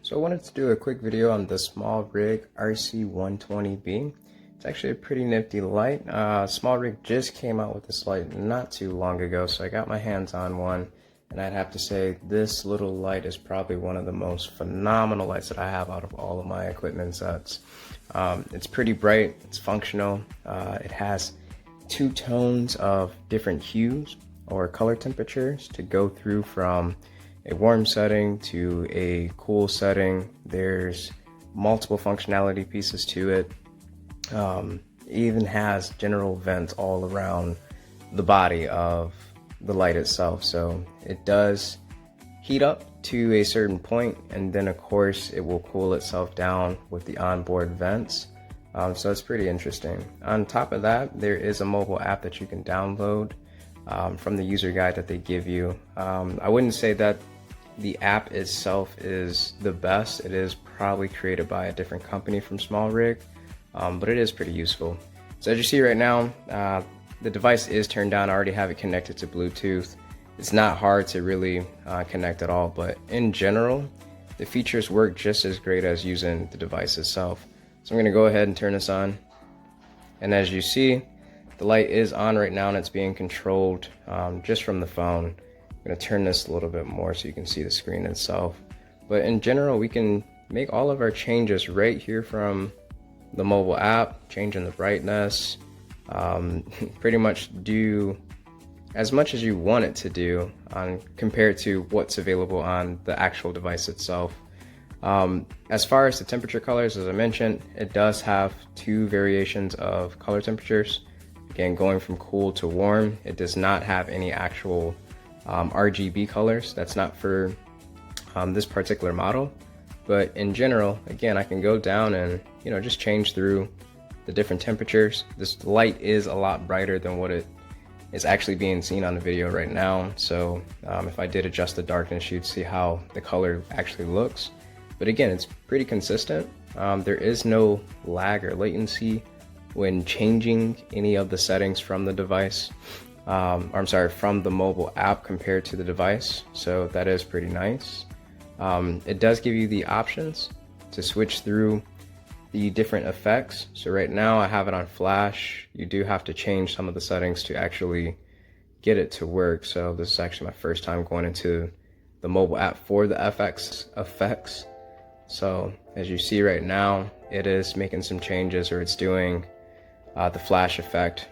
So I wanted to do a quick video on the SmallRig RC120B. It's actually a pretty nifty light. SmallRig just came out with this light not too long ago, so I got my hands on one, and I'd have to say this little light is probably one of the most phenomenal lights that I have out of all of my equipment sets. It's pretty bright, it's functional, it has two tones of different hues or color temperatures to go through from a warm setting to a cool setting. There's multiple functionality pieces to it. Even has general vents all around the body of the light itself, so it does heat up to a certain point, and then of course it will cool itself down with the onboard vents. So it's pretty interesting. On top of that, there is a mobile app that you can download from the user guide that they give you. I wouldn't say that the app itself is the best. It is probably created by a different company from SmallRig, but it is pretty useful. So as you see right now, the device is turned down. I already have it connected to Bluetooth. It's not hard to really connect at all, but in general, the features work just as great as using the device itself. So I'm going to go ahead and turn this on. And as you see, the light is on right now and it's being controlled just from the phone. I'm going to turn this a little bit more so you can see the screen itself. But in general, we can make all of our changes right here from the mobile app, changing the brightness, pretty much do as much as you want it to do compared to what's available on the actual device itself. As far as the temperature colors, as I mentioned, it does have two variations of color temperatures. Again, going from cool to warm. It does not have any actual RGB colors. That's not for this particular model, but in general, again, I can go down and just change through the different temperatures. This light is a lot brighter than what it is actually being seen on the video right now, so if I did adjust the darkness, you'd see how the color actually looks. But again, it's pretty consistent. There is no lag or latency when changing any of the settings from the device. From the mobile app compared to the device, so that is pretty nice. It does give you the options to switch through the different effects. So right now I have it on flash. You do have to change some of the settings to actually get it to work. So this is actually my first time going into the mobile app for the FX effects. So as you see right now, it is making some changes, or it's doing the flash effect.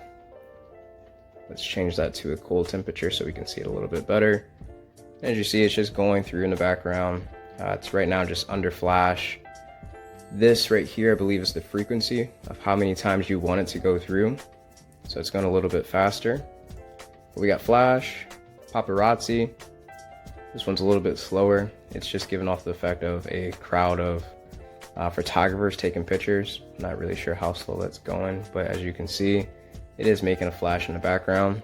Let's change that to a cool temperature so we can see it a little bit better. As you see, it's just going through in the background. It's right now just under flash. This right here, I believe, is the frequency of how many times you want it to go through. So it's going a little bit faster. But we got flash, paparazzi. This one's a little bit slower. It's just giving off the effect of a crowd of photographers taking pictures. Not really sure how slow that's going, but as you can see, it is making a flash in the background.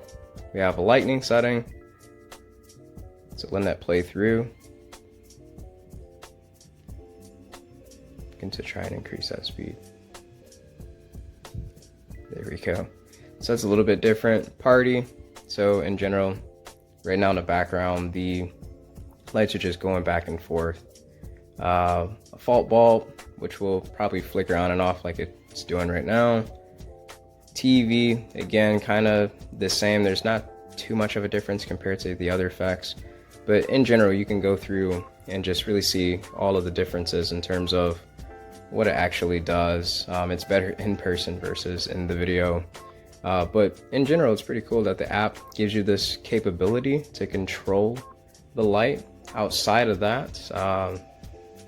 We have a lightning setting, so letting that play through. Looking to try and increase that speed. There we go. So that's a little bit different. Party. So in general, right now in the background, the lights are just going back and forth. A fault bulb, which will probably flicker on and off like it's doing right now. TV, again, kind of the same. There's not too much of a difference compared to the other effects, but in general, you can go through and just really see all of the differences in terms of what it actually does. It's better in person versus in the video, but in general, it's pretty cool that the app gives you this capability to control the light. Outside of that,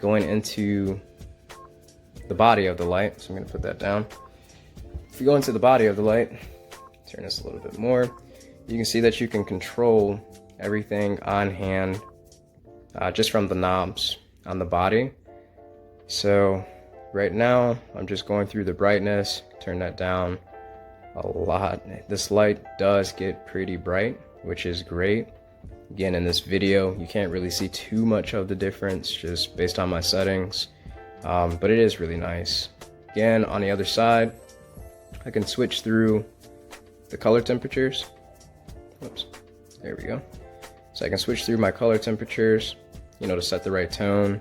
going into the body of the light, so I'm going to put that down. If you go into the body of the light, turn this a little bit more, you can see that you can control everything on hand just from the knobs on the body. So right now I'm just going through the brightness, turn that down a lot. This light does get pretty bright, which is great. Again, in this video you can't really see too much of the difference just based on my settings, but it is really nice. Again, on the other side, I can switch through the color temperatures. Oops, there we go. So I can switch through my color temperatures, to set the right tone.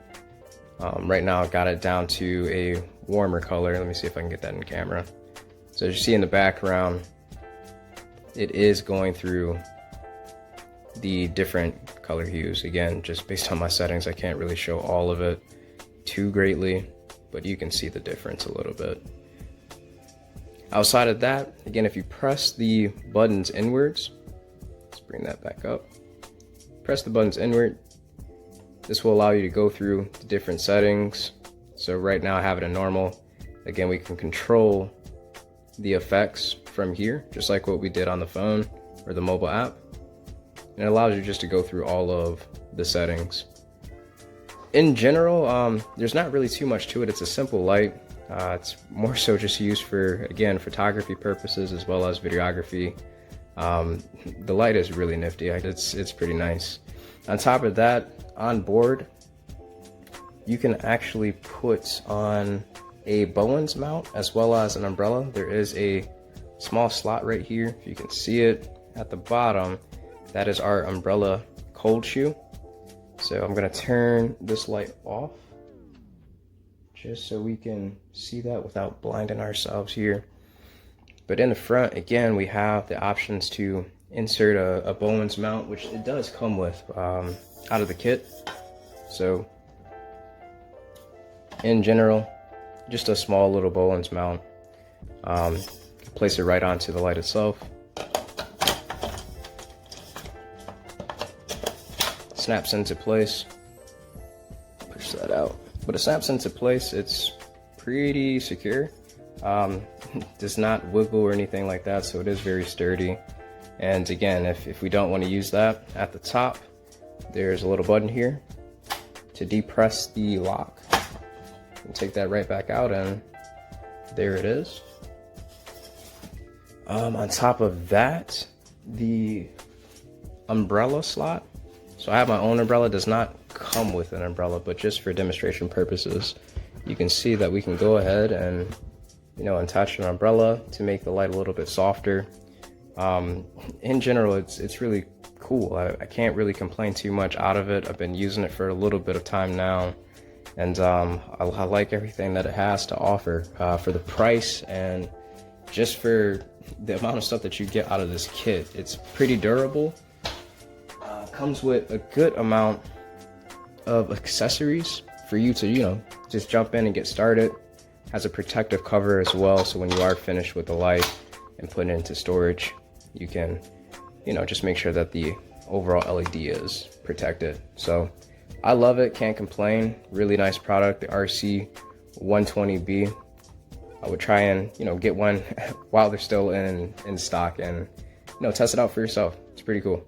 Right now I got it down to a warmer color. Let me see if I can get that in camera. So as you see in the background, it is going through the different color hues. Again, just based on my settings, I can't really show all of it too greatly, but you can see the difference a little bit. Outside of that, again, if you press the buttons inwards, let's bring that back up. Press the buttons inward. This will allow you to go through the different settings. So right now I have it in normal. Again, we can control the effects from here, just like what we did on the phone or the mobile app. And it allows you just to go through all of the settings. In general, there's not really too much to it. It's a simple light. It's more so just used for, again, photography purposes as well as videography. The light is really nifty. It's pretty nice. On top of that, on board, you can actually put on a Bowens mount as well as an umbrella. There is a small slot right here. If you can see it at the bottom, that is our umbrella cold shoe. So I'm gonna turn this light off just so we can see that without blinding ourselves here. But in the front, again, we have the options to insert a Bowens mount, which it does come with out of the kit. So in general, just a small little Bowens mount. Place it right onto the light itself. Snaps into place. Push that out. But it snaps into place. It's pretty secure. Does not wiggle or anything like that, so it is very sturdy. And again, if we don't want to use that, at the top there's a little button here to depress the lock. And take that right back out, and there it is. On top of that, the umbrella slot. So I have my own umbrella. It does not come with an umbrella, but just for demonstration purposes, you can see that we can go ahead and, you know, attach an umbrella to make the light a little bit softer. In general, it's really cool. I can't really complain too much out of it. I've been using it for a little bit of time now, and I like everything that it has to offer for the price and just for the amount of stuff that you get out of this kit. It's pretty durable. Comes with a good amount of accessories for you to, you know, just jump in and get started. Has a protective cover as well, so when you are finished with the light and put it into storage, you can, you know, just make sure that the overall LED is protected. So I love it, can't complain. Really nice product, the RC120B. I would try and, you know, get one while they're still in stock and, you know, test it out for yourself. It's pretty cool.